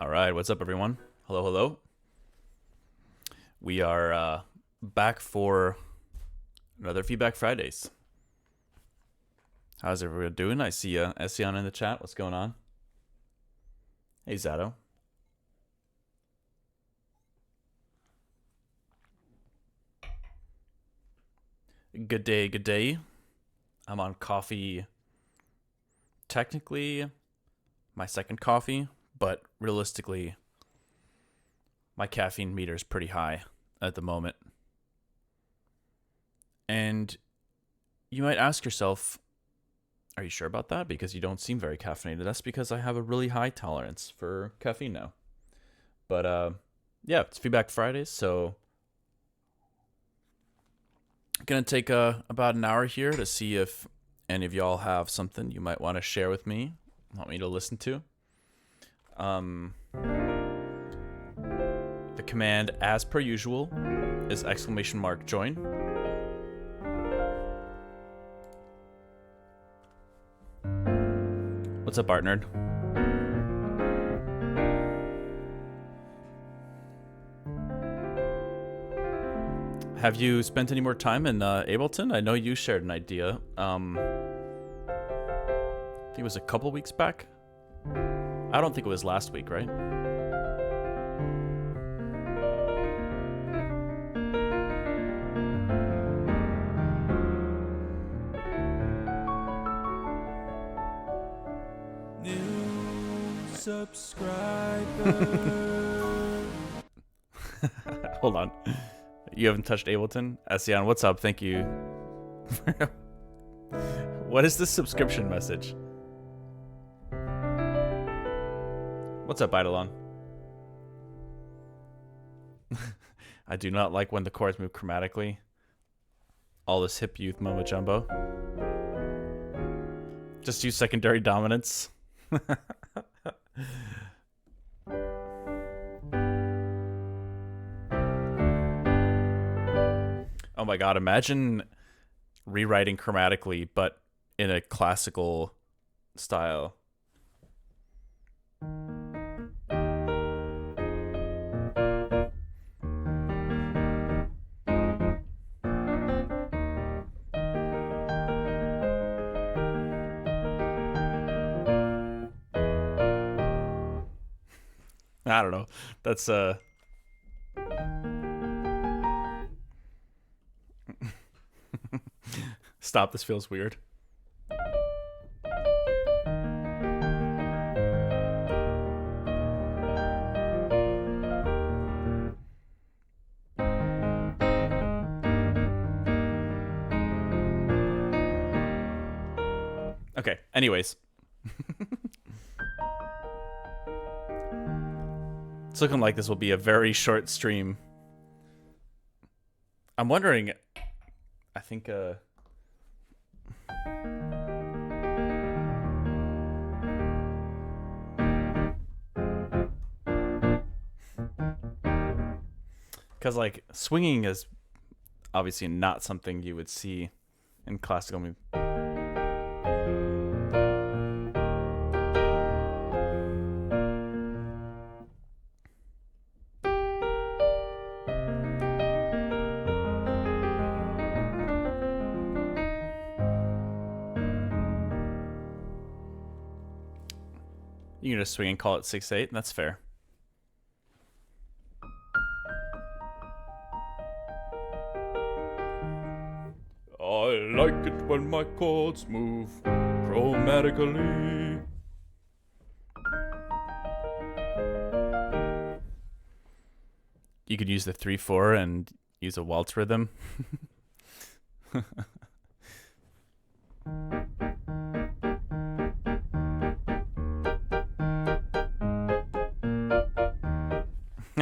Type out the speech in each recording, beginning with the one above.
All right, what's up, everyone? Hello, hello. We are back for another Feedback Fridays. How's everyone doing? I see Ession in the chat. What's going on? Hey, Zato. Good day, good day. I'm on coffee. Technically, my second coffee, but realistically, my caffeine meter is pretty high at the moment. And you might ask yourself, are you sure about that? Because you don't seem very caffeinated. That's because I have a really high tolerance for caffeine now. But yeah, it's Feedback Fridays, so gonna take about an hour here to see if any of y'all have something you might want to share with me, want me to listen to. The command, as per usual, is !join. What's up, Art Nerd? Have you spent any more time in Ableton? I know you shared an idea. I think it was a couple weeks back. I don't think it was last week, right? New subscriber. Hold on. You haven't touched Ableton? Ession, what's up? Thank you. What is this subscription message? What's up, Eidolon? I do not like when the chords move chromatically. All this hip youth mumbo jumbo. Just use secondary dominance. Oh my god, imagine rewriting chromatically, but in a classical style. I don't know. That's Stop, this feels weird. Okay, anyways. It's looking like this will be a very short stream. I'm wondering, I think because like swinging is obviously not something you would see in classical music. You can just swing and call it 6/8. That's fair. I like it when my chords move chromatically. You could use the 3/4 and use a waltz rhythm.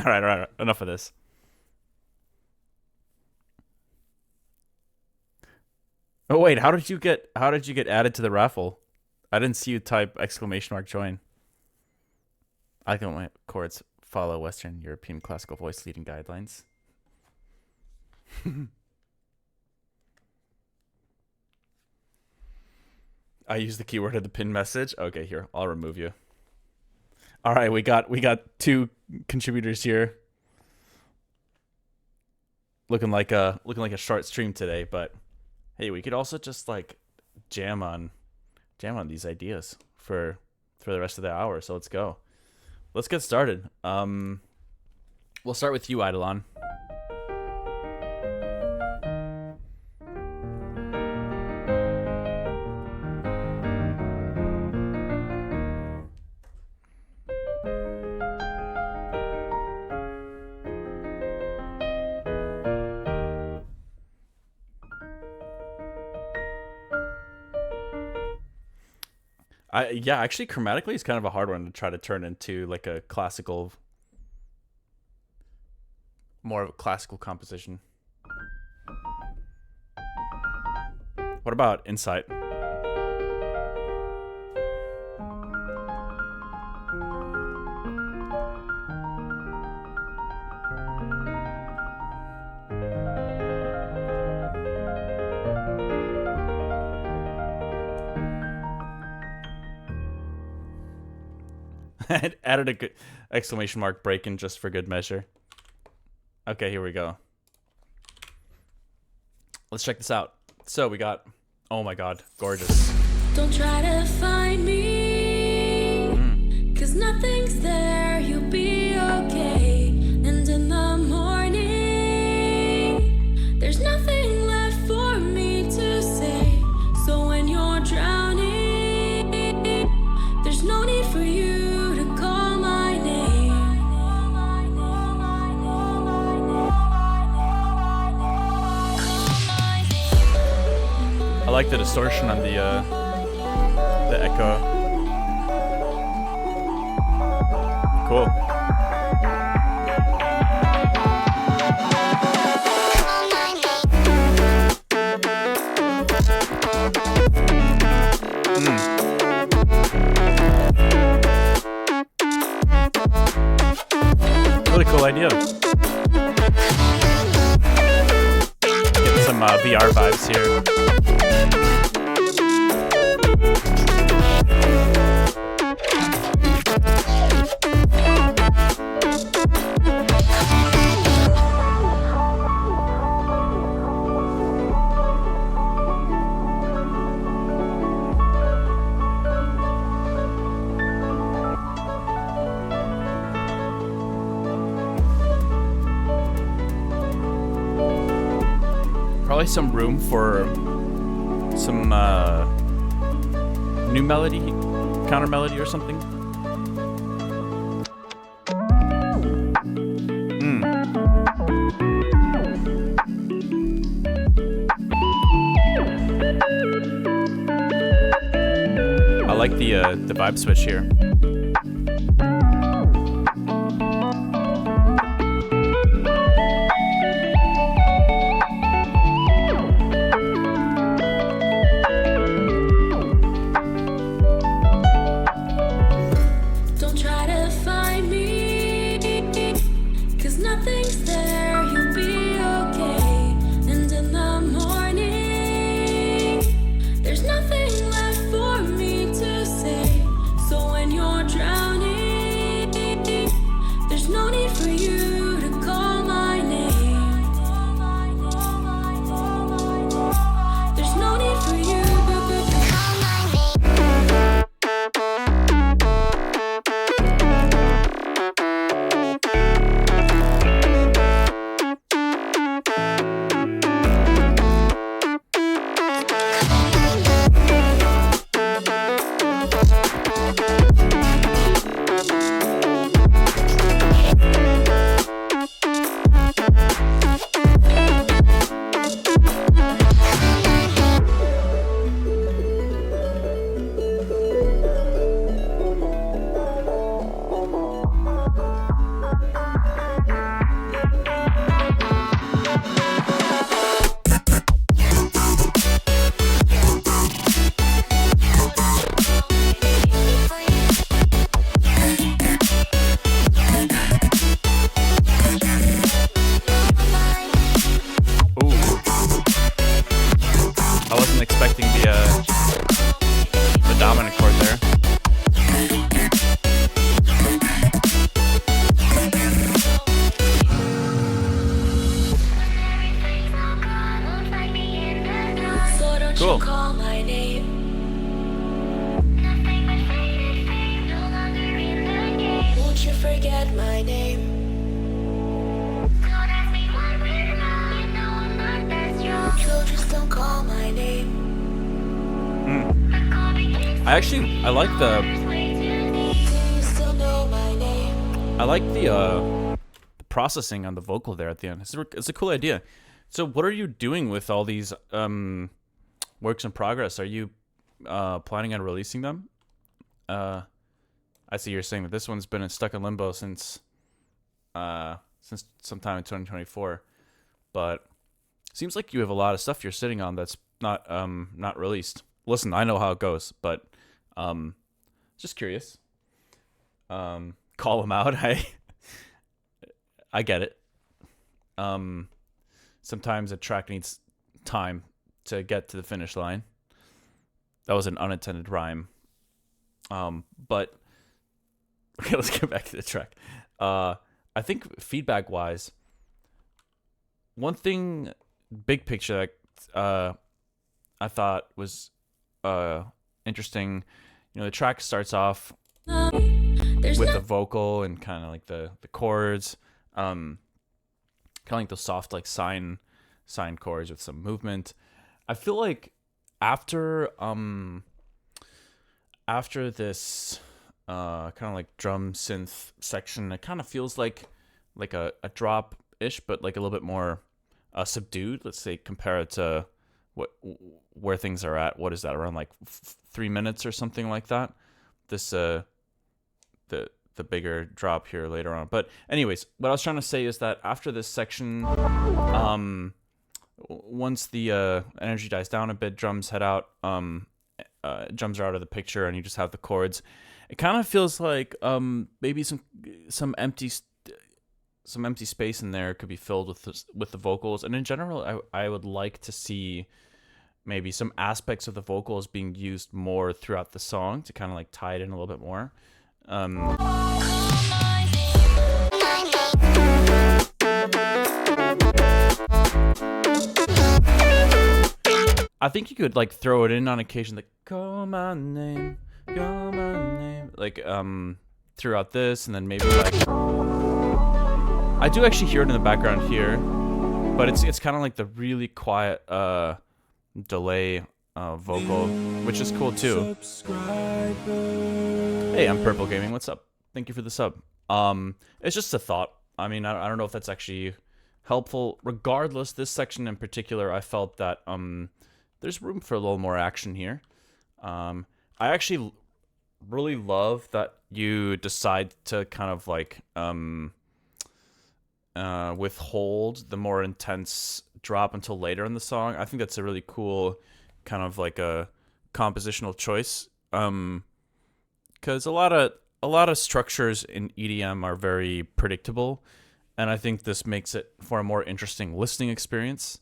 All right. Enough of this. Oh wait, how did you get added to the raffle? I didn't see you type !join. I can my chords follow Western European classical voice leading guidelines. I use the keyword of the pin message. Okay, here, I'll remove you. All right, we got two contributors here. Looking like a short stream today, but hey, we could also just like jam on these ideas for the rest of the hour. So let's go. Let's get started. We'll start with you, Eidolon. Actually, chromatically, it's kind of a hard one to try to turn into like a classical, more of a classical composition. What about Insight? Added a good exclamation mark break in just for good measure. Okay, here we go. Let's check this out. So we got, oh my god, gorgeous. Don't try to find me, 'cause nothing's there, you'll be okay. And in the morning, there's nothing left for me to say. So when you're drowning, there's no need for you to call my name. I like the distortion on the echo. Cool. Really cool idea. Getting some VR vibes here. Probably some room for some new melody, counter melody or something. I like the vibe switch here. There's nothing left for me to say. So when I like the processing on the vocal there at the end. It's a cool idea. So what are you doing with all these works in progress? Are you planning on releasing them? I see you're saying that this one's been stuck in limbo since sometime in 2024, but seems like you have a lot of stuff you're sitting on that's not released. Listen, I know how it goes, but just curious. Call them out. I get it. Sometimes a track needs time to get to the finish line. That was an unintended rhyme. But okay, let's get back to the track. I think feedback-wise, one thing, big picture, that I thought was interesting. You know, the track starts off with the vocal and kind of like the chords, kind of like those soft like sine chords with some movement. I feel like after this kind of like drum synth section, it kind of feels like a drop ish, but like a little bit more subdued. Let's say compare it to where things are at. What is that, around like 3 minutes or something like that? This the bigger drop here later on. But anyways, what I was trying to say is that after this section, once the energy dies down a bit, drums head out, drums are out of the picture, and you just have the chords. It kind of feels like maybe some empty space in there could be filled with the vocals. And in general, I would like to see maybe some aspects of the vocals being used more throughout the song to kind of like tie it in a little bit more. I think you could like throw it in on occasion, like call my name, like throughout this, and then maybe like I do actually hear it in the background here, but it's kind of like the really quiet delay vocal, which is cool too. Hey, I'm Purple Gaming. What's up? Thank you for the sub. It's just a thought. I mean, I don't know if that's actually helpful. Regardless, this section in particular, I felt that there's room for a little more action here. I actually really love that you decide to kind of like withhold the more intense drop until later in the song. I think that's a really cool kind of like a compositional choice. Because a lot of structures in EDM are very predictable, and I think this makes it for a more interesting listening experience.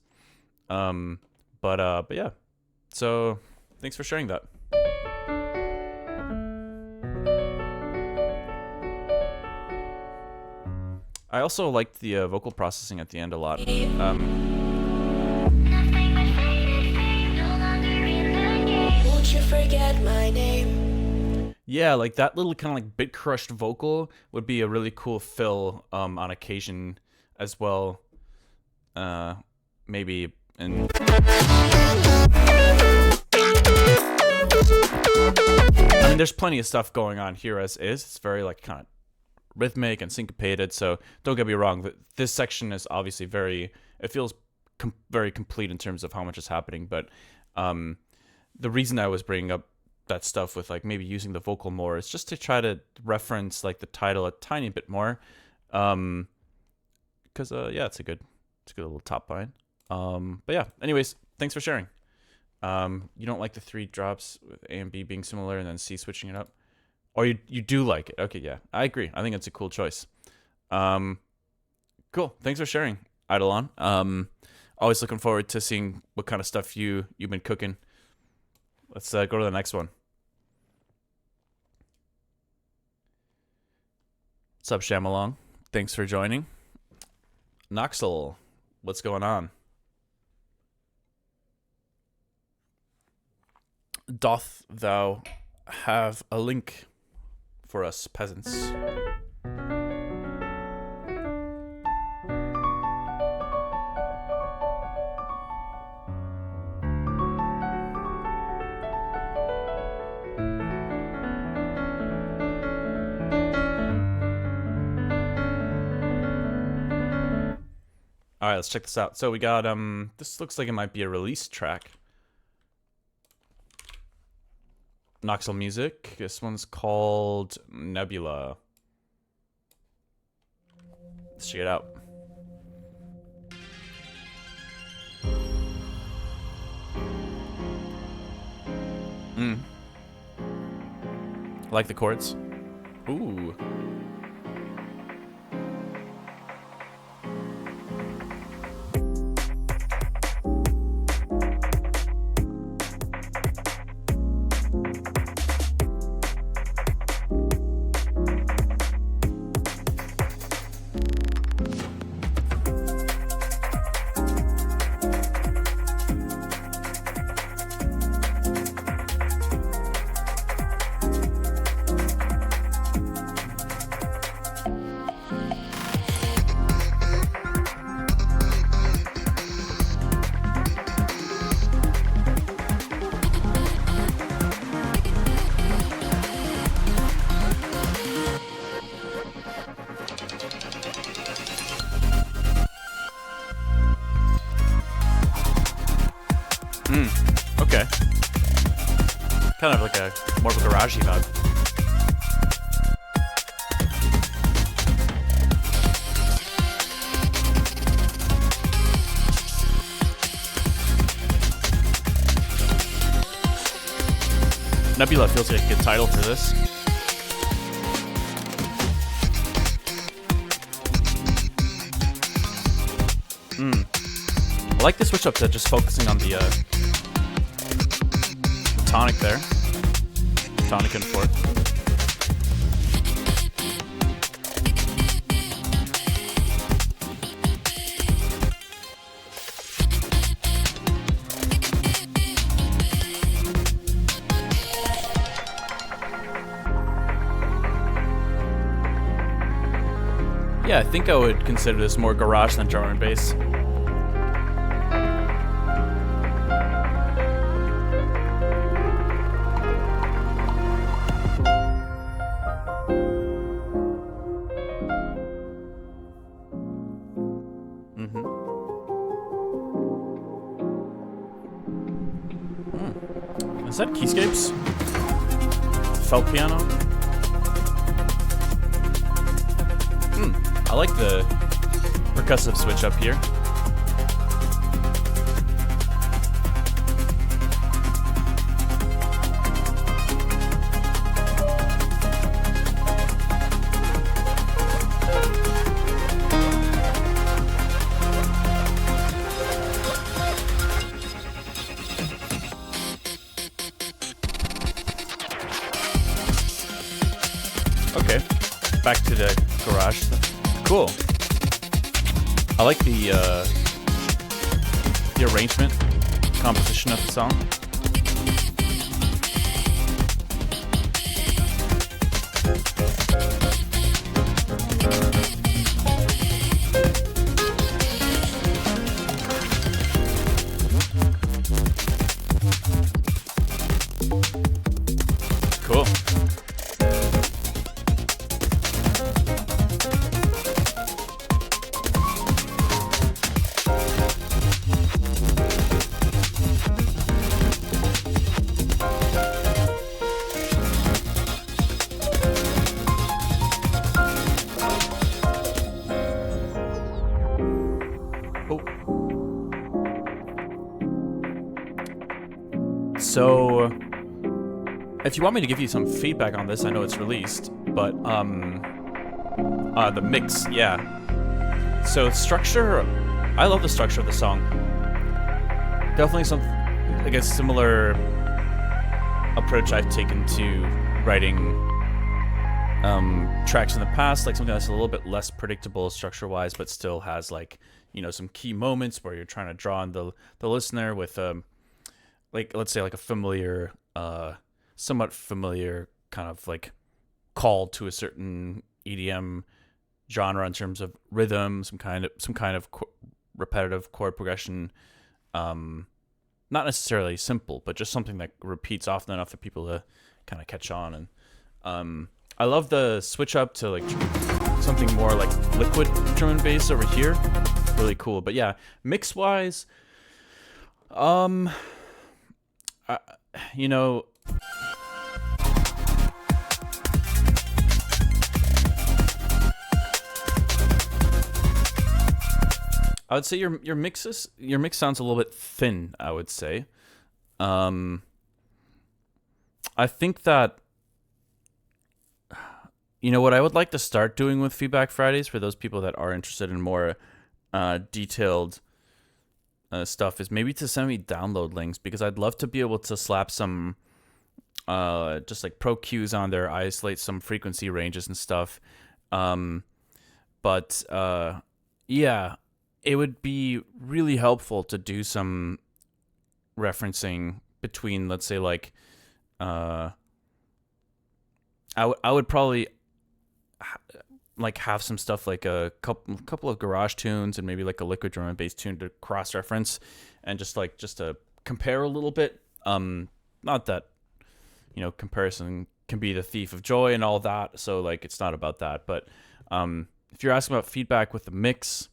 But yeah. So thanks for sharing that. I also liked the vocal processing at the end a lot. Won't you forget my name? Yeah, like that little kind of like bit crushed vocal would be a really cool fill on occasion as well. Maybe in I mean, there's plenty of stuff going on here as is. It's very like kind of rhythmic and syncopated, so don't get me wrong, this section is obviously it feels very complete in terms of how much is happening, but the reason I was bringing up that stuff with like maybe using the vocal more is just to try to reference like the title a tiny bit more, because yeah, it's a good little top line. But yeah, anyways, thanks for sharing. You don't like the 3 drops with A and B being similar and then C switching it up? Or you do like it? Okay, yeah, I agree. I think it's a cool choice. Cool. Thanks for sharing, Eidolon. Always looking forward to seeing what kind of stuff you've been cooking. Let's go to the next one. What's up, Shamalong? Thanks for joining. Noxel, what's going on? Doth thou have a link for us peasants? All right, let's check this out. So we got this looks like it might be a release track. Noxel Music. This one's called Nebula. Let's check it out. I like the chords. Ooh. Okay. Kind of like a more of a garagey vibe. Nebula feels like a good title for this. I like the switch up to just focusing on the tonic there. Tonic and fourth. Yeah, I think I would consider this more garage than drum and bass. Is that keyscapes? Felt piano? I like the percussive switch up here. Okay, back to the garage. Cool. I like the arrangement, composition of the song. Cool. So, if you want me to give you some feedback on this, I know it's released, but, the mix, yeah. So, structure, I love the structure of the song. Definitely some, like a similar approach I've taken to writing, tracks in the past, like something that's a little bit less predictable structure-wise, but still has, like, you know, some key moments where you're trying to draw on the listener with, like, let's say, like a familiar, somewhat familiar kind of like call to a certain EDM genre in terms of rhythm, some kind of repetitive chord progression. Not necessarily simple, but just something that repeats often enough for people to kind of catch on. And I love the switch up to like something more like liquid drum and bass over here. really cool. But yeah, mix wise, um, you know, I would say your mix sounds a little bit thin, I would say. I think that, you know, what I would like to start doing with Feedback Fridays for those people that are interested in more detailed stuff is maybe to send me download links, because I'd love to be able to slap some just like pro cues on there, isolate some frequency ranges and stuff. But yeah, it would be really helpful to do some referencing between, let's say, like I would probably like have some stuff like a couple of garage tunes and maybe like a liquid drum and bass tune to cross reference and just to compare a little bit. Not that, you know, comparison can be the thief of joy and all that, so like it's not about that, but if you're asking about feedback with the mix,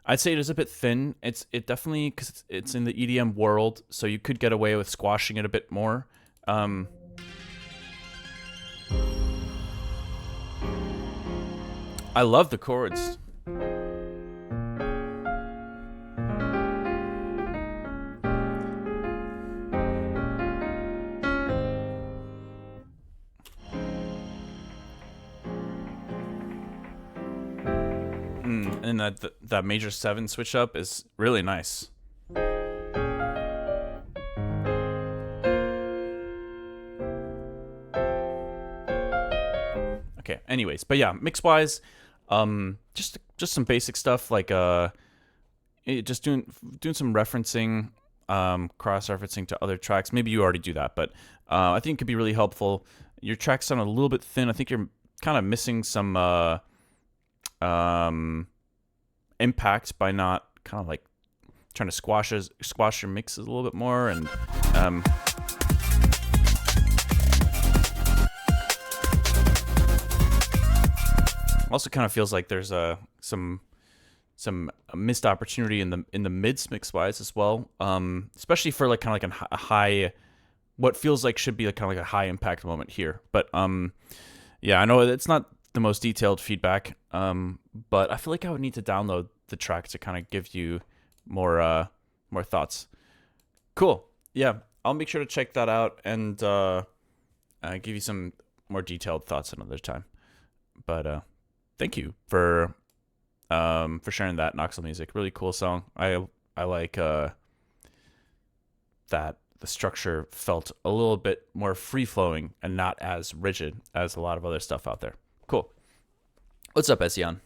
I'd say it is a bit thin. It definitely, because it's in the EDM world, so you could get away with squashing it a bit more. I love the chords. And that major 7 switch up is really nice. Okay, anyways, but yeah, mix wise, just some basic stuff like just doing some referencing, cross referencing to other tracks. Maybe you already do that, but I think it could be really helpful. Your tracks sound a little bit thin. I think you're kind of missing some impact by not kind of like trying to squash your mixes a little bit more, and also kind of feels like there's some missed opportunity in the mids mix wise as well, especially for like kind of like a high, what feels like should be like kind of like a high impact moment here. But yeah, I know it's not the most detailed feedback, but I feel like I would need to download the track to kind of give you more thoughts. Cool. Yeah, I'll make sure to check that out and give you some more detailed thoughts another time. But thank you for sharing that Noxel music. Really cool song. I like that the structure felt a little bit more free flowing and not as rigid as a lot of other stuff out there. Cool. What's up, Esian?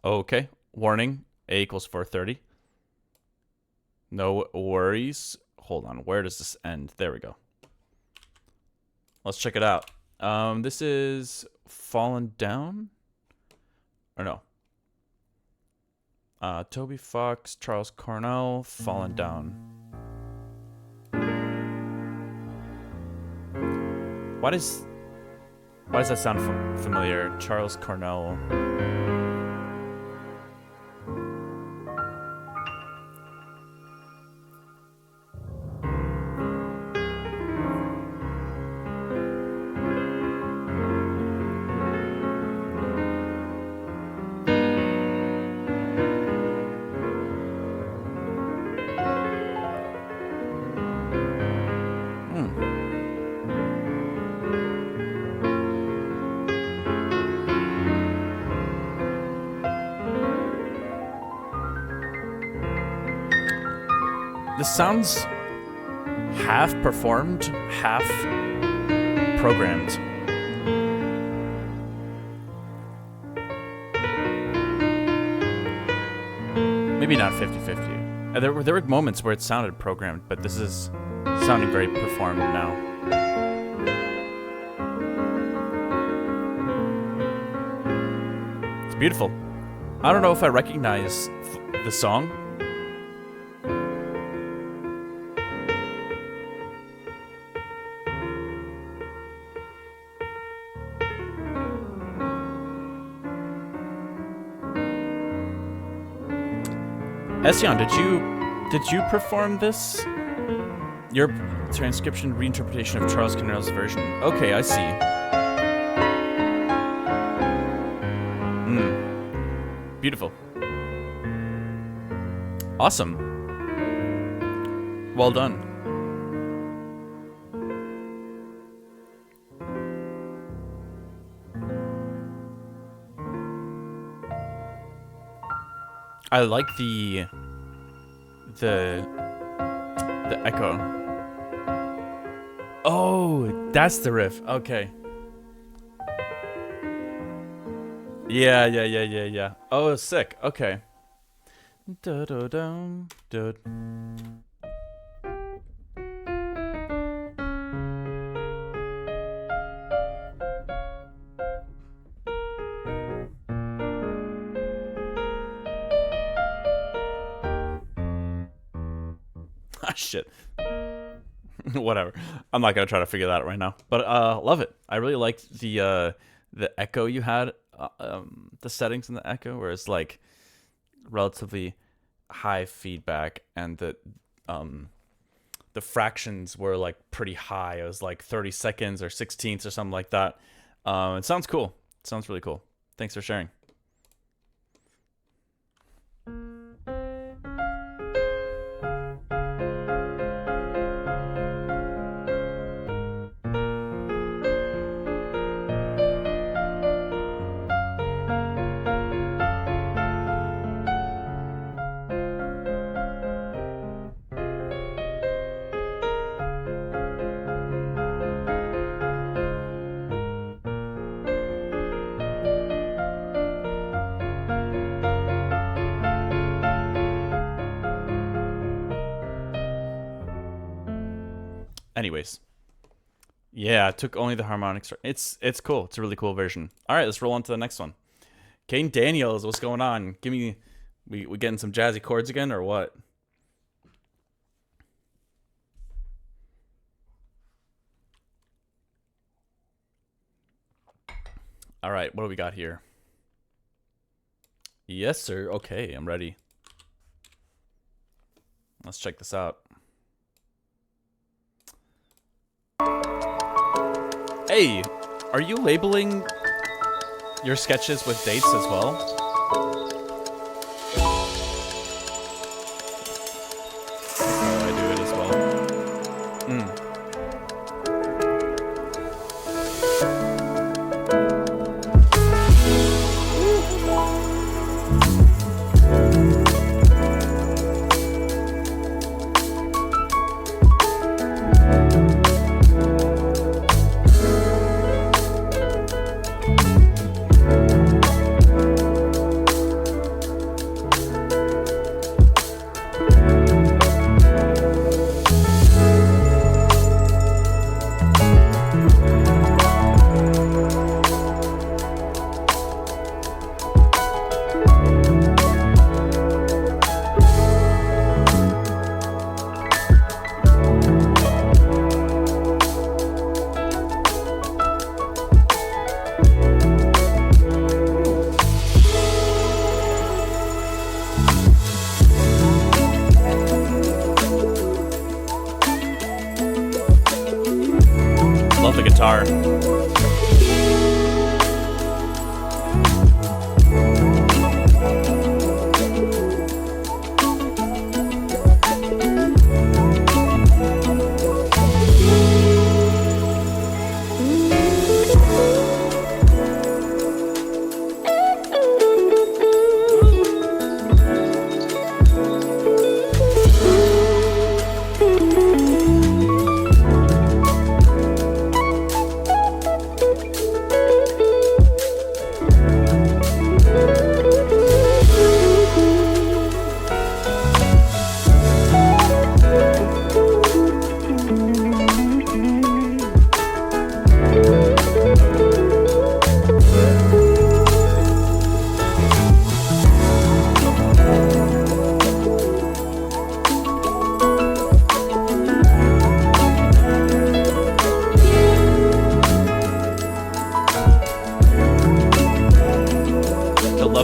Okay. Warning. A equals 430. No worries. Hold on. Where does this end? There we go. Let's check it out. This is Fallen Down? Or no. Toby Fox, Charles Cornell, Fallen Down. Why does that sound familiar? Charles Cornell. This sounds half performed, half programmed. Maybe not 50-50. There were moments where it sounded programmed, but this is sounding very performed now. Beautiful. I don't know if I recognize the song. Ession, did you perform this? Your transcription reinterpretation of Charles Cornell's version. Okay, I see. Beautiful. Awesome. Well done. I like the echo. Oh, that's the riff. Okay. Yeah. Oh, sick. Okay. Ah, shit. Whatever. I'm not gonna try to figure that out right now. But love it. I really liked the echo you had, the settings in the echo, where it's like relatively high feedback, and the fractions were like pretty high. It was like 30 seconds or 16ths or something like that. It sounds cool. It sounds really cool. Thanks for sharing. Anyways, yeah, I took only the harmonics. It's cool. It's a really cool version. All right, let's roll on to the next one. Kane Daniels, what's going on? Give me, we getting some jazzy chords again or what? All right, what do we got here? Yes, sir. Okay, I'm ready. Let's check this out. Hey, are you labeling your sketches with dates as well? Oh, I do it as well. Love the guitar.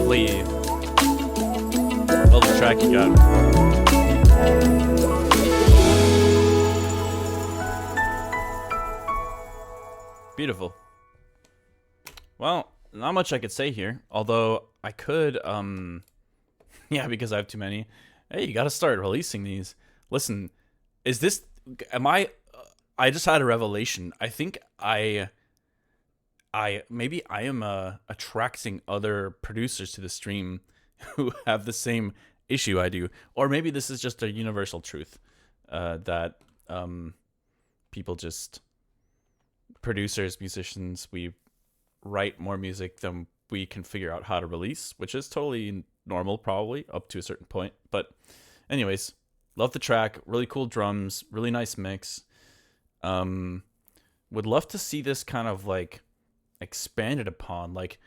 Lovely. Lovely track you got. Beautiful. Well, not much I could say here. Although I could, yeah, because I have too many. Hey, you gotta start releasing these. Listen, is this, I just had a revelation. I think maybe I am attracting other producers to the stream who have the same issue I do, or maybe this is just a universal truth that people just, producers, musicians, we write more music than we can figure out how to release, which is totally normal, probably up to a certain point. But anyways, love the track, really cool drums, really nice mix. Would love to see this kind of like expanded upon, like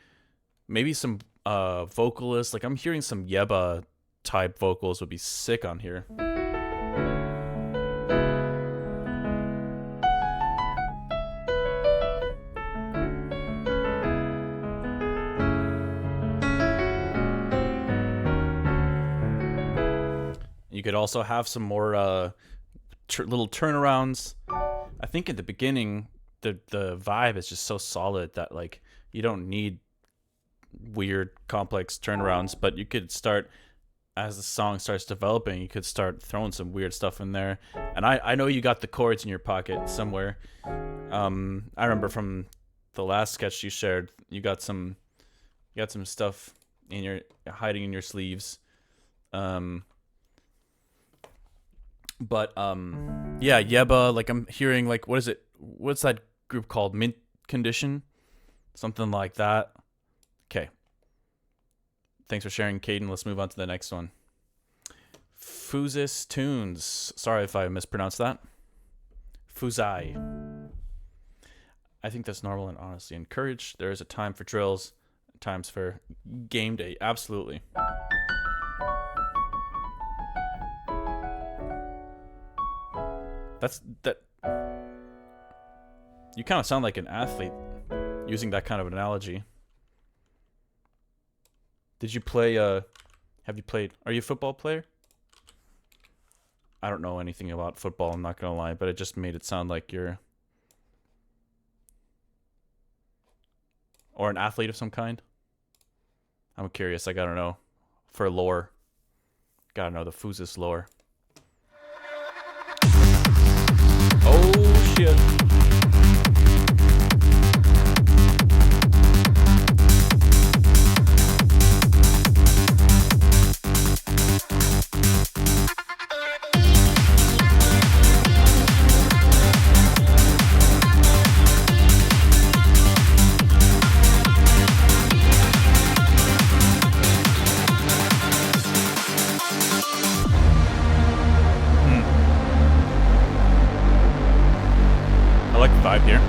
maybe some vocalists, like I'm hearing some Yeba type vocals would be sick on here. You could also have some more little turnarounds. I think at the beginning, the vibe is just so solid that like you don't need weird, complex turnarounds. But you could start, as the song starts developing, you could start throwing some weird stuff in there. And I know you got the chords in your pocket somewhere. I remember from the last sketch you shared, you got some stuff in your hiding in your sleeves. But yeah, Yeba, like I'm hearing like what's that group called? Mint Condition? Something like that. Okay. Thanks for sharing, Caden. Let's move on to the next one. Fridayss Tunes. Sorry if I mispronounced that. Fuzai. I think that's normal and honestly encouraged. There is a time for drills, times for game day. Absolutely. That. You kind of sound like an athlete using that kind of analogy. Did you play, have you played, are you a football player? I don't know anything about football, I'm not gonna lie, but it just made it sound like you're, or an athlete of some kind. I'm curious, I gotta know. For lore. Gotta know the Fridayss lore. Oh shit. I like the vibe here.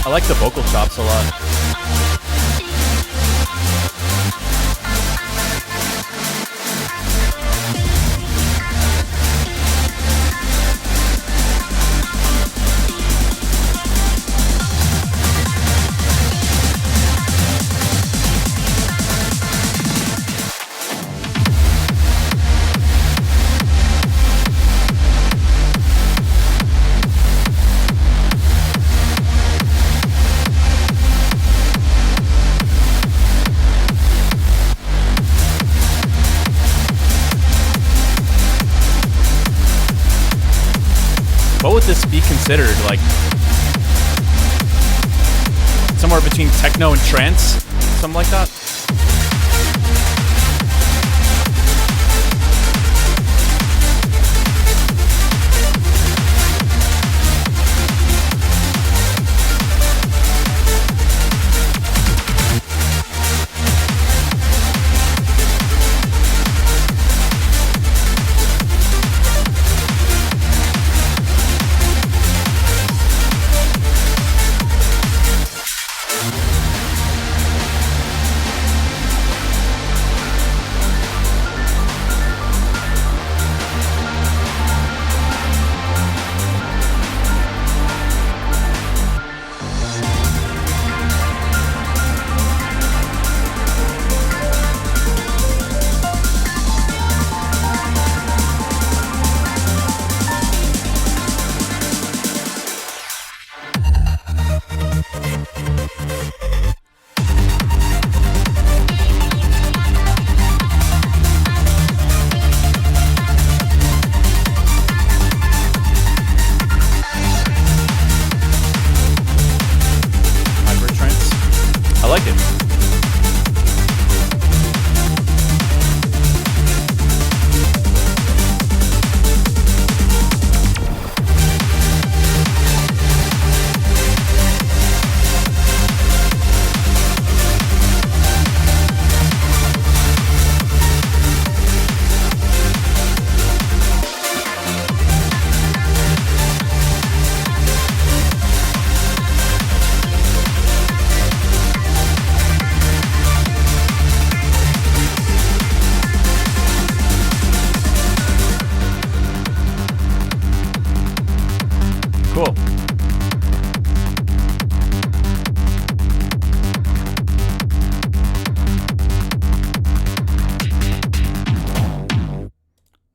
I like the vocal chops a lot. What would this be considered? Like somewhere between techno and trance? Something like that?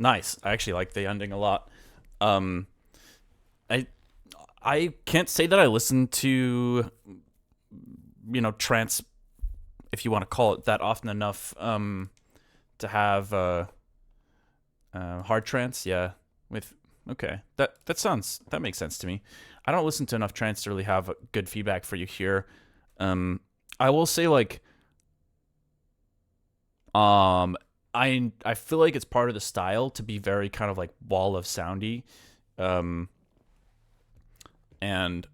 Nice. I actually like the ending a lot. Um, I I can't say that I listen to, trance, if you want to call it that, often enough to have hard trance. Yeah, with okay, that makes sense to me. I don't listen to enough trance to really have good feedback for you here. I will say like I feel like it's part of the style to be very kind of like wall of soundy. Um, and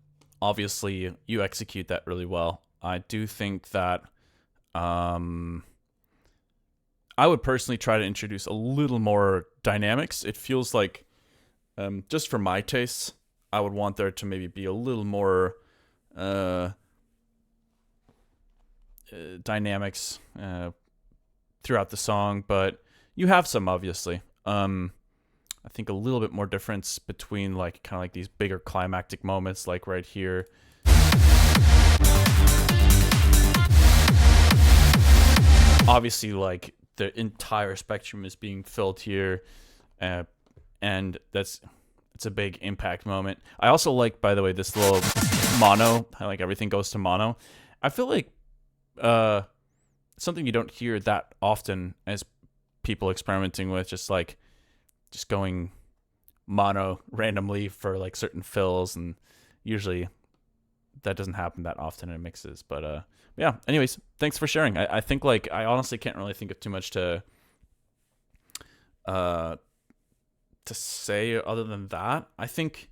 obviously you execute that really well. I do think that I would personally try to introduce a little more dynamics. It feels like, just for my tastes, I would want there to maybe be a little more dynamics throughout the song, but you have some, obviously. I think a little bit more difference between like kind of like these bigger climactic moments, like right here. Obviously, like the entire spectrum is being filled here, and it's a big impact moment. I also like, by the way, this little mono. How like everything goes to mono. I feel like something you don't hear that often as people experimenting with just going mono randomly for like certain fills, and usually that doesn't happen that often in mixes. But yeah, anyways, thanks for sharing. I think like I honestly can't really think of too much to say other than that. I think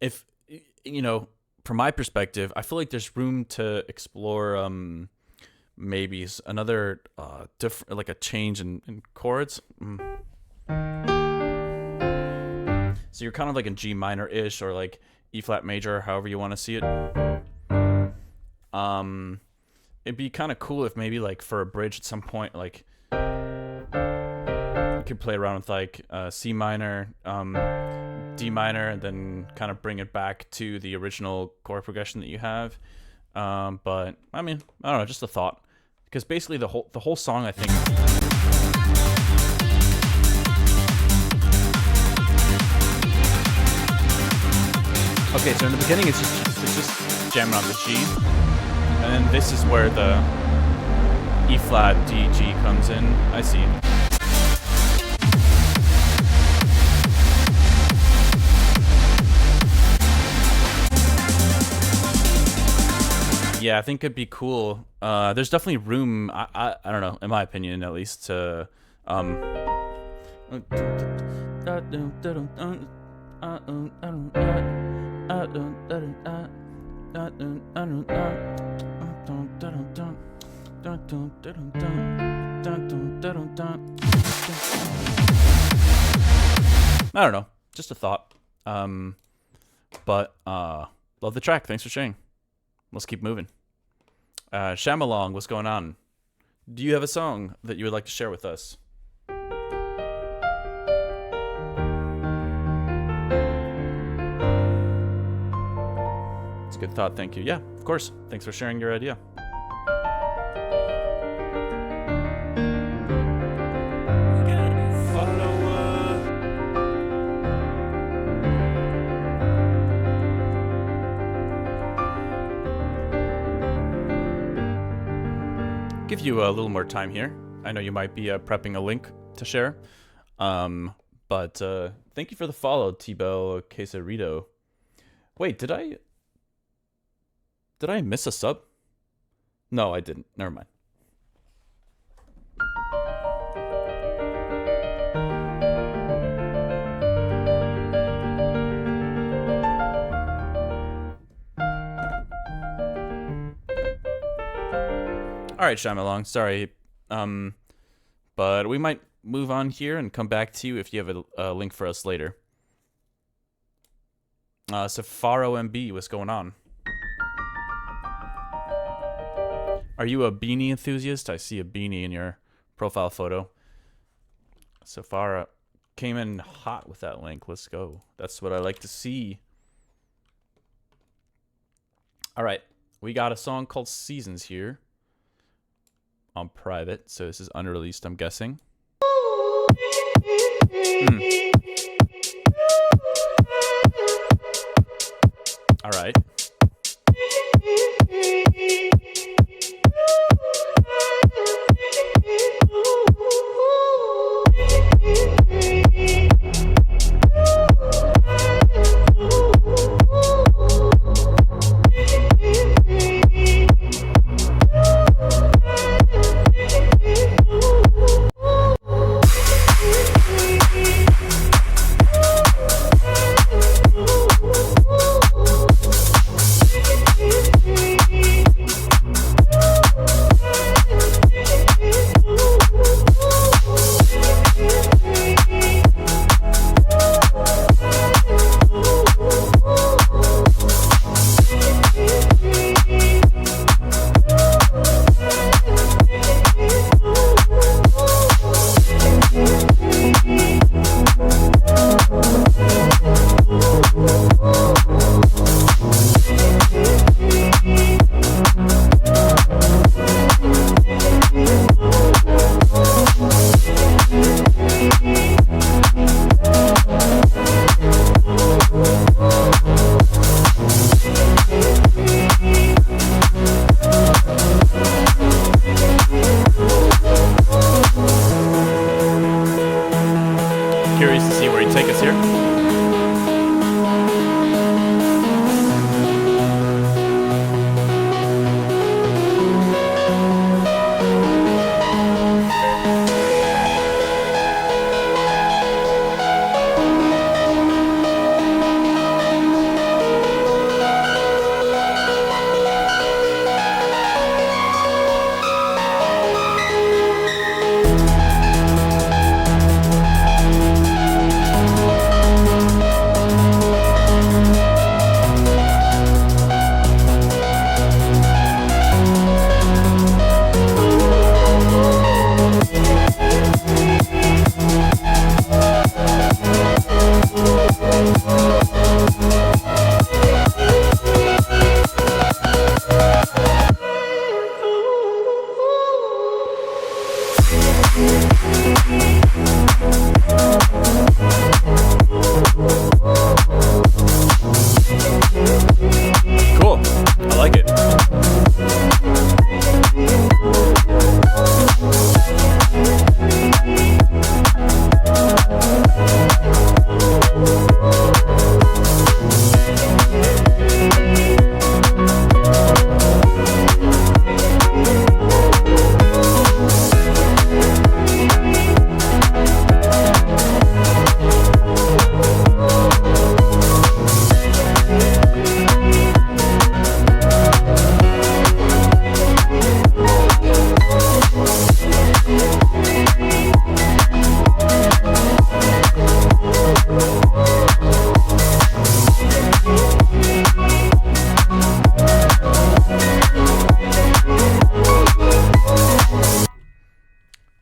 if from my perspective, I feel like there's room to explore maybe another different, like a change in chords. So you're kind of like in G minor ish, or like E flat major, however you want to see it. It'd be kind of cool if maybe like for a bridge at some point, like you could play around with like C minor, D minor, and then kind of bring it back to the original chord progression that you have. But I mean, I don't know, just a thought, because basically the whole song, I think. Okay, so in the beginning it's just jamming on the G, and then this is where the E flat D G comes in. I see. Yeah, I think it'd be cool. There's definitely room. I don't know, in my opinion at least, to I don't know, just a thought. But love the track. Thanks for sharing. Let's keep moving. Shamalong, what's going on? Do you have a song that you would like to share with us? It's a good thought, thank you. Yeah, of course. Thanks for sharing your idea. Give you a little more time here. I know you might be prepping a link to share, but thank you for the follow, T-Bell Quesarito. Wait, did I miss a sub? No, I didn't. Never mind. All right, Shyamalan, sorry. But we might move on here and come back to you if you have a link for us later. Safaro MB, what's going on? Are you a beanie enthusiast? I see a beanie in your profile photo. Safara came in hot with that link. Let's go. That's what I like to see. All right, we got a song called Seasons here. on private, so this is unreleased, I'm guessing. All right. Curious to see where he'd take us here. Cool. I like it.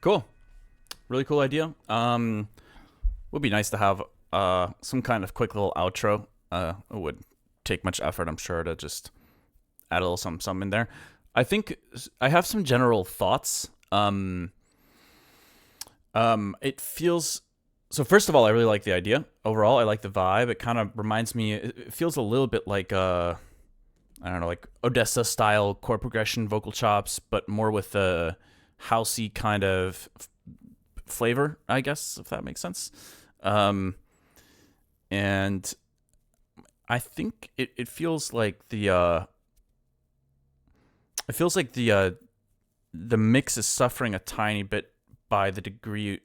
Cool. Really cool idea. Would be nice to have some kind of quick little outro. It would take much effort, I'm sure, to just add a little something in there. I think I have some general thoughts. It feels... So first of all, I really like the idea. Overall, I like the vibe. It kind of reminds me... It feels a little bit like... I don't know, like Odessa-style chord progression, vocal chops, but more with a housey kind of flavor, I guess, if that makes sense. And I think it feels like the mix is suffering a tiny bit by the degree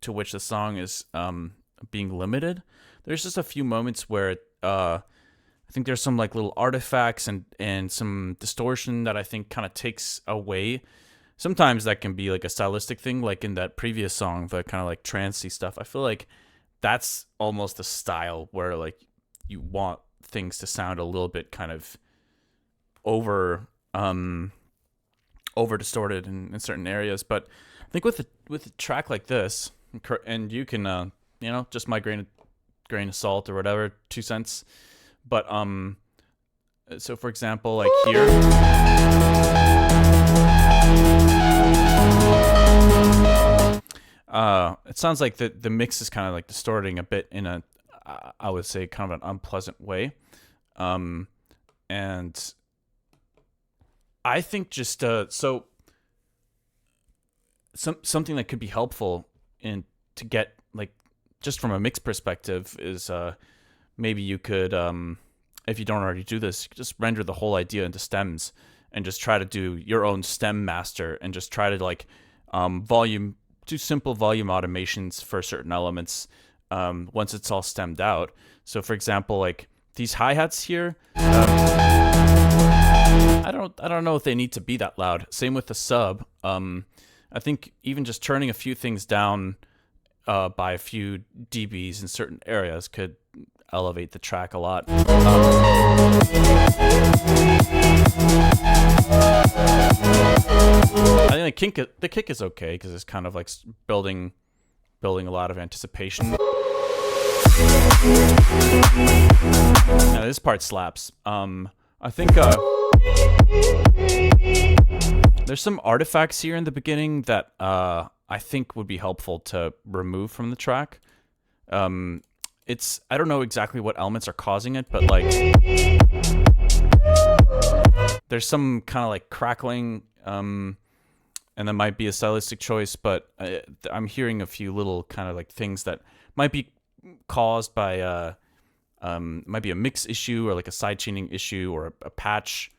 to which the song is being limited. There's just a few moments where I think there's some like little artifacts and some distortion that I think kind of takes away. Sometimes that can be like a stylistic thing, like in that previous song, the kind of like trancey stuff. I feel like that's almost a style where like you want things to sound a little bit kind of over distorted in certain areas. But I think with a track like this, and you can just my grain of salt or whatever, 2 cents. But so for example, like here. It sounds like the mix is kind of like distorting a bit in a, I would say, kind of an unpleasant way. And I think just so something that could be helpful in to get like just from a mix perspective is maybe you could if you don't already do this, you could just render the whole idea into stems and just try to do your own stem master and just try to like do simple volume automations for certain elements once it's all stemmed out. So for example, like these hi-hats here, I don't know if they need to be that loud. Same with the sub. I think even just turning a few things down by a few dBs in certain areas could elevate the track a lot. I think the kick is okay because it's kind of like building a lot of anticipation. Now this part slaps. I think there's some artifacts here in the beginning that I think would be helpful to remove from the track. I don't know exactly what elements are causing it, but like there's some kind of like crackling, and that might be a stylistic choice, but I'm hearing a few little kind of like things that might be caused by might be a mix issue or like a sidechaining issue or a patch.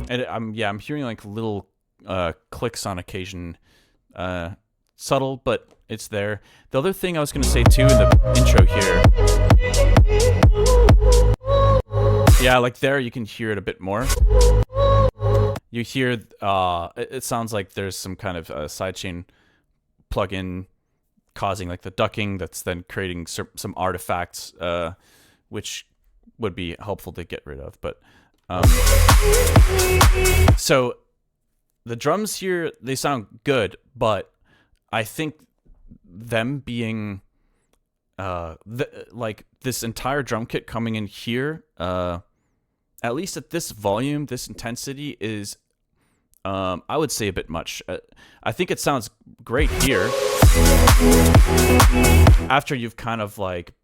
And I'm hearing like little clicks on occasion. Subtle, but it's there. The other thing I was going to say too in the intro here, yeah, like there you can hear it a bit more. You hear it sounds like there's some kind of sidechain plugin causing like the ducking that's then creating some artifacts, which would be helpful to get rid of. But so the drums here, they sound good, but I think them being like this entire drum kit coming in here, at least at this volume, this intensity is, I would say, a bit much. I think it sounds great here. After you've kind of like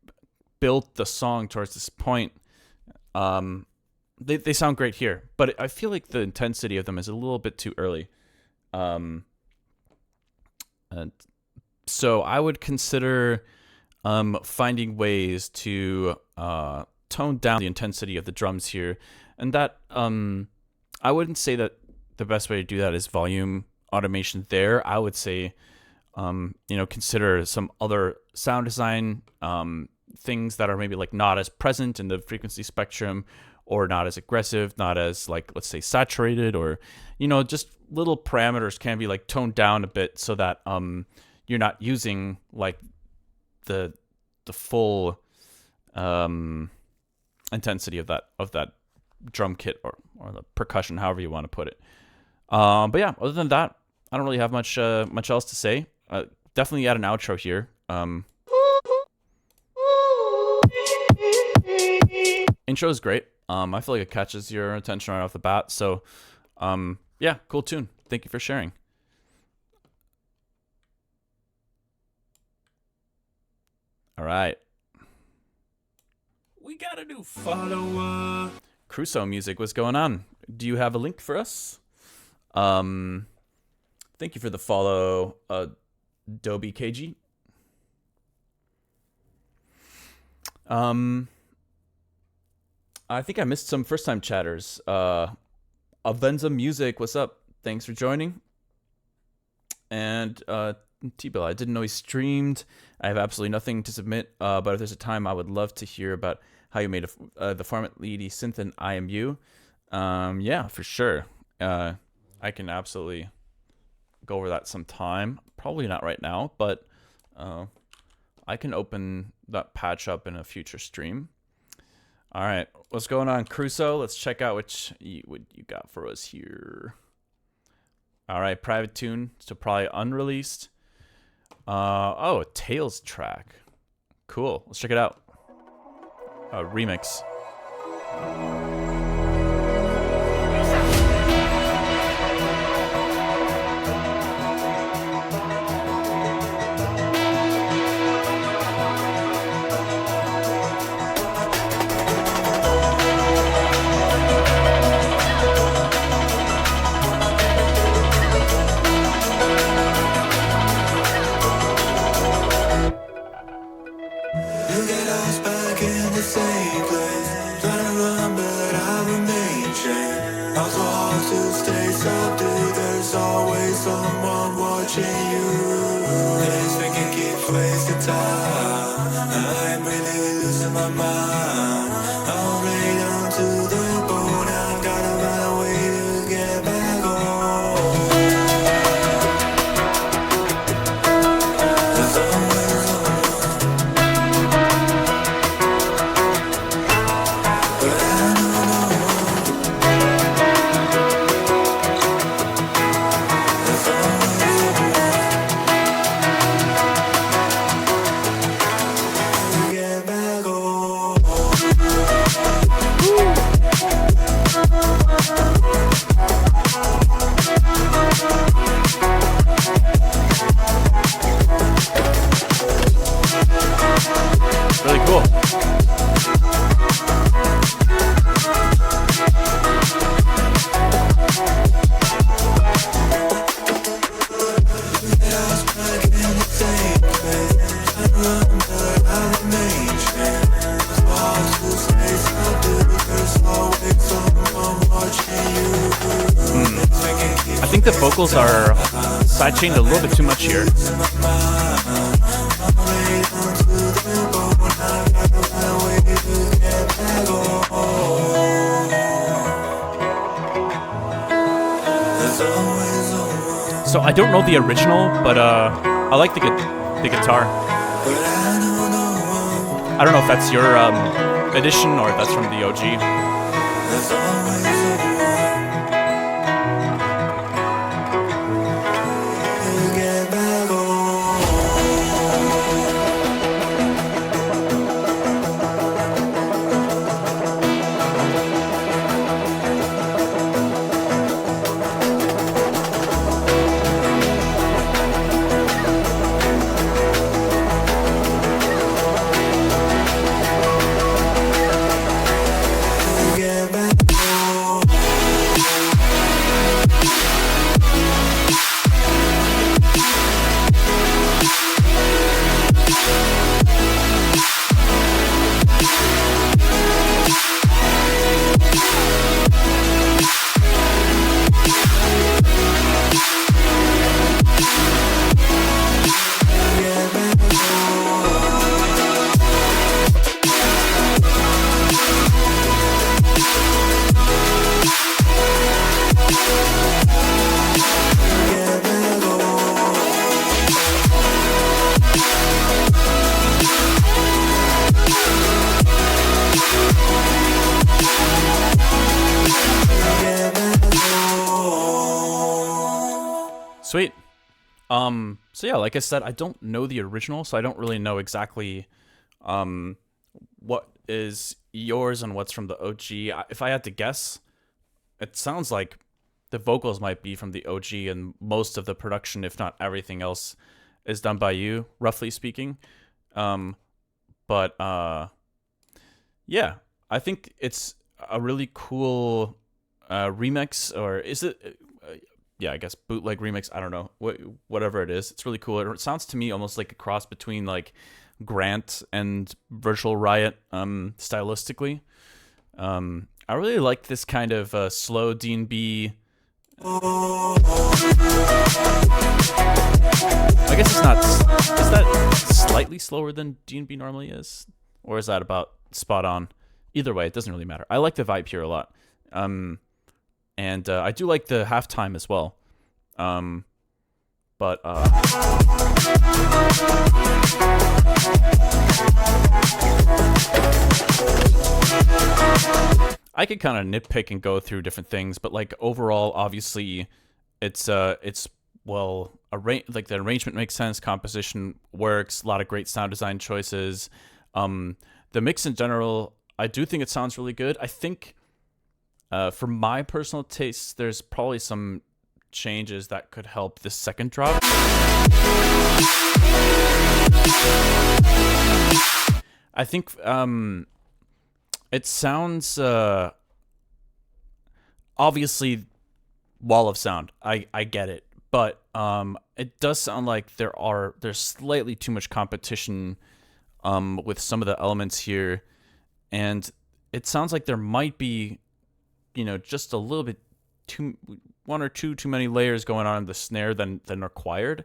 built the song towards this point, they sound great here, but I feel like the intensity of them is a little bit too early. And so I would consider finding ways to tone down the intensity of the drums here, and that I wouldn't say that the best way to do that is volume automation there. I would say consider some other sound design things that are maybe like not as present in the frequency spectrum, or not as aggressive, not as like, let's say, saturated, or just little parameters can be like toned down a bit so that you're not using like the full intensity of that drum kit or the percussion, however you want to put it. But yeah, other than that, I don't really have much else to say. Definitely add an outro here. Intro is great. I feel like it catches your attention right off the bat. So, yeah, cool tune. Thank you for sharing. All right. We got a new follower. Crusoe music, what's going on? Do you have a link for us? Thank you for the follow, Dobie KG. I think I missed some first-time chatters. Avenza Music, what's up? Thanks for joining. And T-Bill, I didn't know he streamed. I have absolutely nothing to submit, but if there's a time, I would love to hear about how you made the format leady synth in IMU. Yeah, for sure. I can absolutely go over that sometime. Probably not right now, but I can open that patch up in a future stream. All right, what's going on, Crusoe? Let's check out what you got for us here. All right, private tune, so probably unreleased. Oh, a Tails track. Cool, let's check it out. A remix. the same place. Trying to run, but I remain chained. How's so hard to stay subdued? There's always someone watching you. This thinking keeps wasting time. I'm really losing my mind. I'm laid down to the bone. I've gotta find a way to get back home. There's always someone, but I know no one. There's always someone to get back home. Really cool. I think the vocals are sidechained a little bit too much here. So I don't know the original, but I like the guitar. I don't know if that's your edition or if that's from the OG. Sweet. So yeah, like I said, I don't know the original, so I don't really know exactly what is yours and what's from the OG. If I had to guess, it sounds like the vocals might be from the OG and most of the production, if not everything else, is done by you, roughly speaking. But yeah, I think it's a really cool remix, or is it? Yeah, I guess bootleg remix. I don't know, whatever it is. It's really cool. It sounds to me almost like a cross between like Grant and Virtual Riot, stylistically. I really like this kind of slow D&B. I guess it's not. Is that slightly slower than D&B normally is, or is that about spot on? Either way, it doesn't really matter. I like the vibe here a lot. And I do like the halftime as well. But I could kind of nitpick and go through different things, but like overall, obviously, it's well, like the arrangement makes sense, composition works, a lot of great sound design choices. The mix in general, I do think it sounds really good. I think, for my personal tastes, there's probably some changes that could help this second drop. I think it sounds obviously wall of sound. I get it, but it does sound like there's slightly too much competition with some of the elements here, and it sounds like there might be, just a little bit one or two too many layers going on in the snare than required.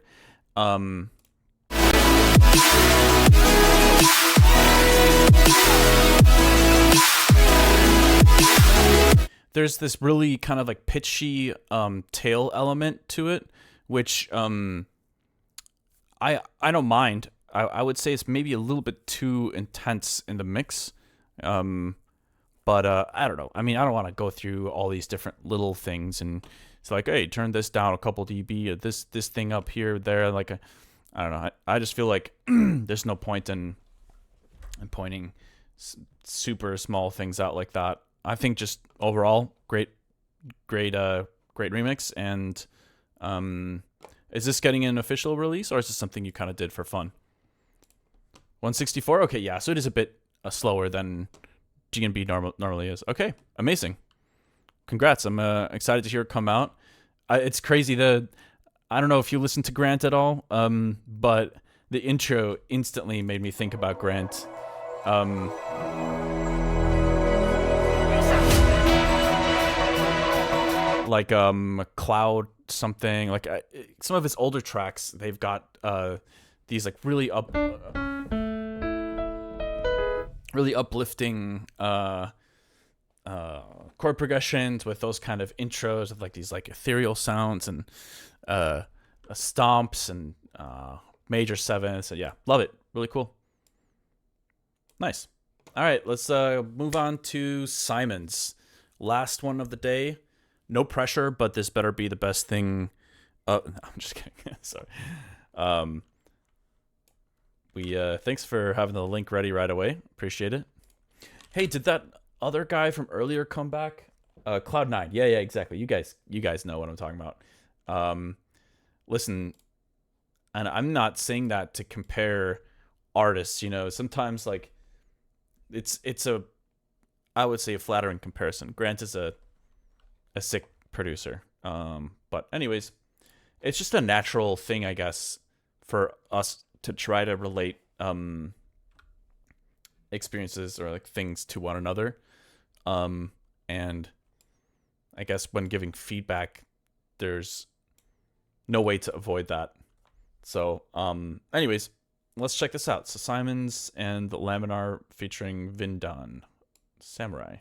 There's this really kind of like pitchy tail element to it, which I don't mind. I would say it's maybe a little bit too intense in the mix. But I don't know. I mean, I don't want to go through all these different little things, and it's like, hey, turn this down a couple dB, or this thing up here, there. Like, I don't know. I just feel like there's no point in pointing super small things out like that. I think just overall, great remix. And is this getting an official release, or is this something you kind of did for fun? 164. Okay, yeah. So it is a bit slower than G&B normally is. Okay, amazing. Congrats. I'm excited to hear it come out. It's crazy. I don't know if you listen to Grant at all, but the intro instantly made me think about Grant. Like Cloud something. Like some of his older tracks, they've got these like really uplifting chord progressions with those kind of intros of like these like ethereal sounds and stomps and major sevenths. So yeah, love it. Really cool. Nice. All right, let's move on to Simon's last one of the day. No pressure, but this better be the best thing. No, I'm just kidding. Sorry. Thanks for having the link ready right away. Appreciate it. Hey, did that other guy from earlier come back? Cloud9. Yeah, exactly. You guys know what I'm talking about. Listen, and I'm not saying that to compare artists. Sometimes like it's I would say a flattering comparison. Grant is a sick producer. But anyways, it's just a natural thing, I guess, for us to try to relate experiences or like things to one another. And I guess when giving feedback, there's no way to avoid that. So anyways, let's check this out. So Simons and the Laminar featuring Vindan Samurai.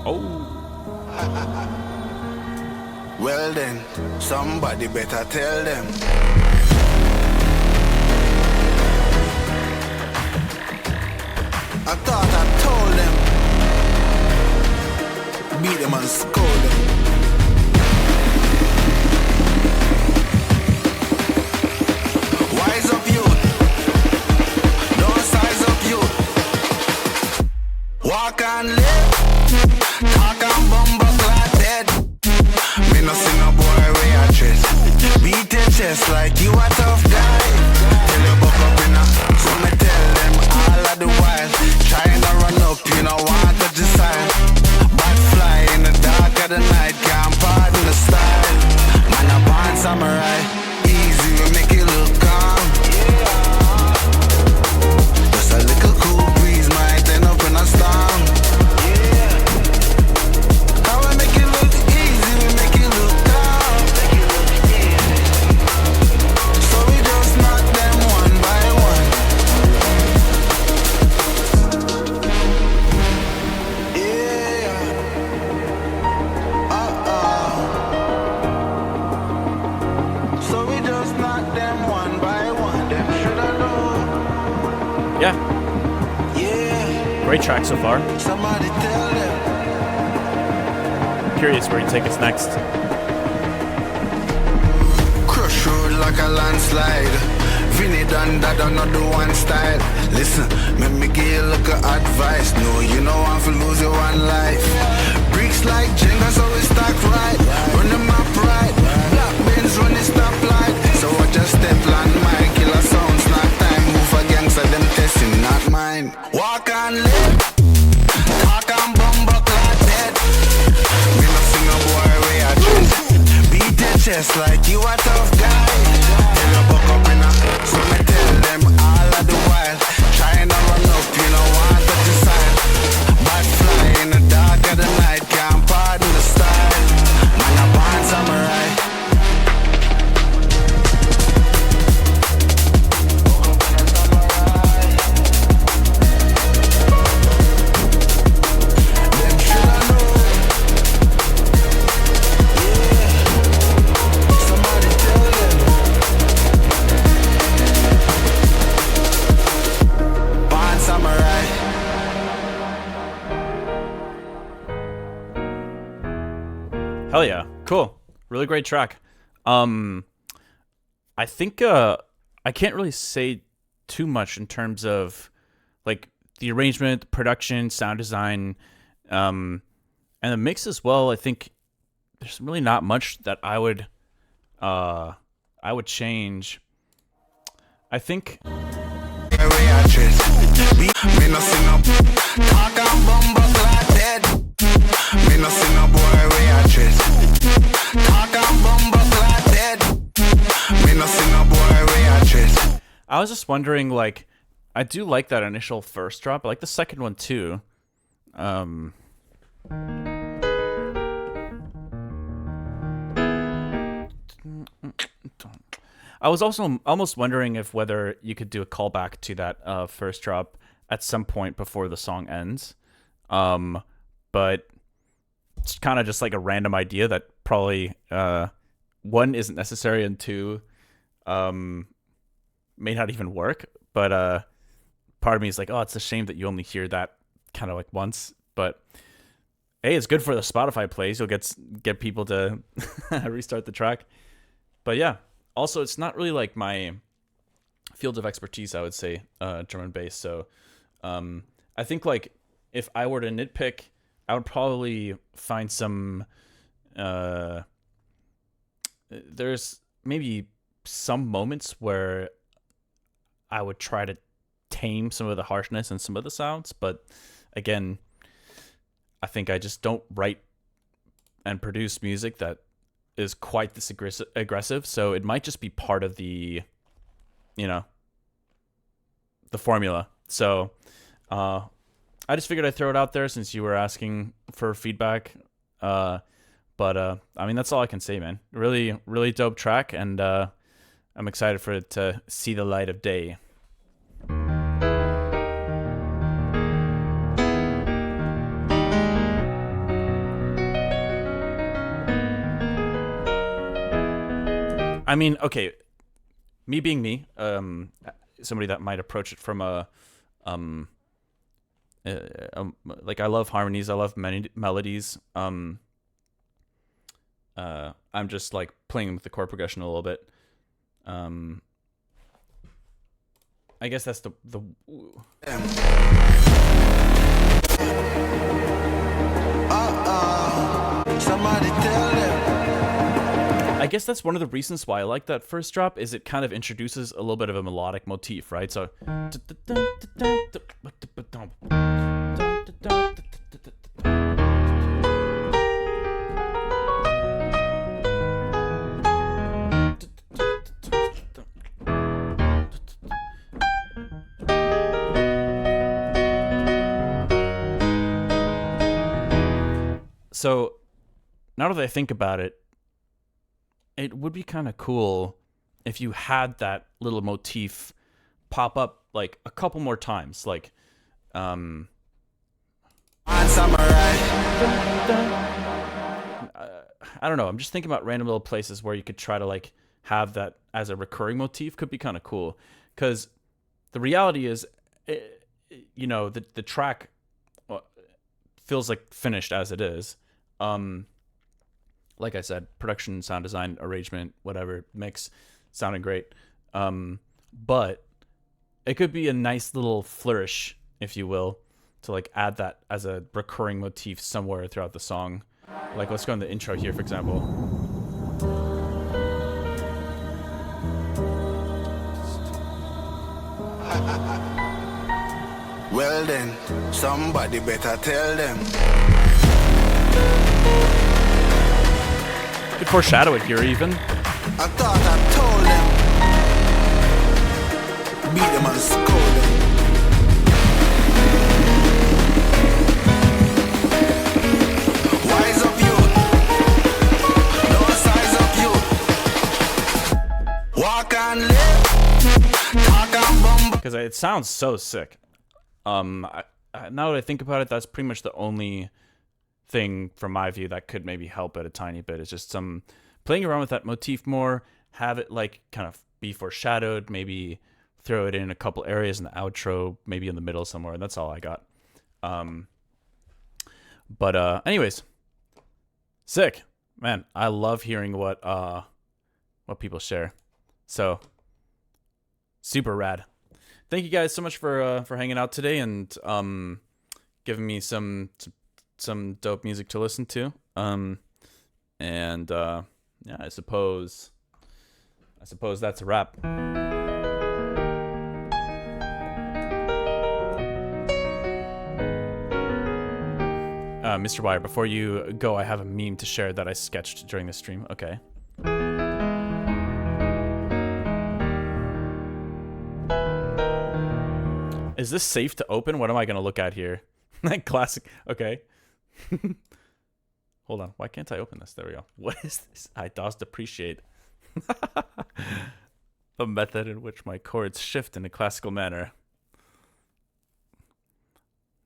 Oh. Well then, somebody better tell them. I thought I told them. Beat them and scold them. Wise up youth. Don't size up youth. Walk and live. Talk and bumble like dead. Me no see no boy where I tread. Beat your chest like you a tough guy. Tell you buck up in a. So me tell them all of the while. Trying to run up, you know want to decide. Bad fly in the dark of the night. Can't pardon the style. Man a born samurai. Easy we make it look calm. Just a little cool breeze might end up in a storm. Yeah. Great track so far. Somebody tell them. Curious where you take us next. Crush road like a landslide. Vinny done that another one style. Listen, make me give you a little advice. No, you know I'm for lose your one life. Bricks like Jenga, so we stack right. Run them up right. Black bins run the stoplight. So I just step land my killer sounds. Not time move for gangster, them testing, not mine. Walk and live. Talk and bumble like dead. Me no sing a boy way I treat. Beat your chest like you a tough guy. Tell your buck Cool. Really great track. I think I can't really say too much in terms of like the arrangement, production, sound design, and the mix as well. I think there's really not much that I would change. I think I was just wondering, like, I do like that initial first drop. I like the second one too. I was also almost wondering if whether you could do a callback to that first drop at some point before the song ends. But it's kind of just like a random idea that probably one isn't necessary and two may not even work. But part of me is like, oh, it's a shame that you only hear that kind of like once. But hey, it's good for the Spotify plays. You'll get people to restart the track. But yeah, also it's not really like my field of expertise, I would say, drum and bass. So I think like if I were to nitpick, I would probably find some there's maybe some moments where I would try to tame some of the harshness and some of the sounds, but again, I think I just don't write and produce music that is quite this aggressive, so it might just be part of the, the formula. So I just figured I'd throw it out there since you were asking for feedback. But I mean, that's all I can say, man. Really, really dope track, and I'm excited for it to see the light of day. I mean, okay, me being me, somebody that might approach it from like I love harmonies, I love melodies. I'm just like playing with the chord progression a little bit. I guess that's the Somebody tell them. I guess that's one of the reasons why I like that first drop, is it kind of introduces a little bit of a melodic motif, right? So So now that I think about it, it would be kind of cool if you had that little motif pop up like a couple more times, like I don't know, I'm just thinking about random little places where you could try to like have that as a recurring motif. Could be kind of cool, because the reality is the track feels like finished as it is. Like I said, production, sound design, arrangement, whatever, mix, sounding great. But it could be a nice little flourish, if you will, to like add that as a recurring motif somewhere throughout the song. Like, let's go in the intro here, for example. Well then, somebody better tell them. Could foreshadow it here, even. I thought I told them. Beat them and scold them. Wise up you. Don't size up you. Walk and live. Talk and bumble. Because it sounds so sick. Now that I think about it, that's pretty much the only thing from my view that could maybe help it a tiny bit. Is just some playing around with that motif more, have it like kind of be foreshadowed, maybe throw it in a couple areas in the outro, maybe in the middle somewhere. That's all I got. But anyways, sick. Man, I love hearing what people share. So super rad. Thank you guys so much for hanging out today and giving me some dope music to listen to. And yeah, I suppose that's a wrap. Mr. Wire, before you go, I have a meme to share that I sketched during the stream. Okay. Is this safe to open? What am I going to look at here? Classic. Okay. Hold on. Why can't I open this? There we go. What is this? I does appreciate the method in which my chords shift in a classical manner.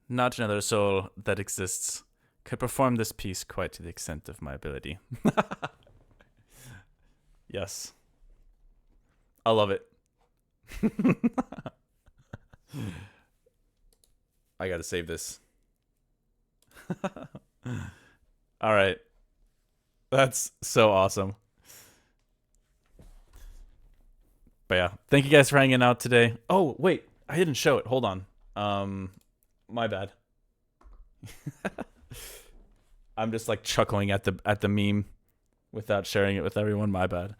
Not another soul that exists could perform this piece quite to the extent of my ability. Yes. I love it. I gotta save this. All right. That's so awesome. But yeah, thank you guys for hanging out today. Oh, wait. I didn't show it. Hold on. My bad. I'm just like chuckling at the meme without sharing it with everyone. My bad.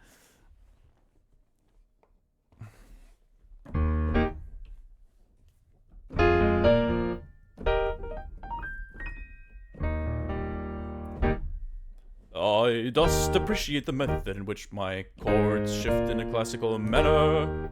I dost appreciate the method in which my chords shift in a classical manner.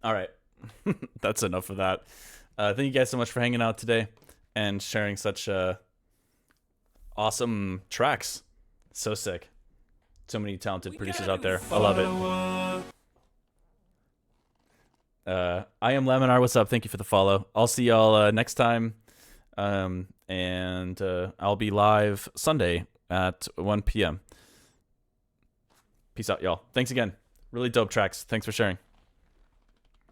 All right. That's enough of that. Thank you guys so much for hanging out today and sharing such awesome tracks. So sick. So many talented producers out there. I love it. I am Laminar. What's up? Thank you for the follow. I'll see y'all next time. And I'll be live Sunday at 1 p.m. Peace out, y'all. Thanks again. Really dope tracks. Thanks for sharing.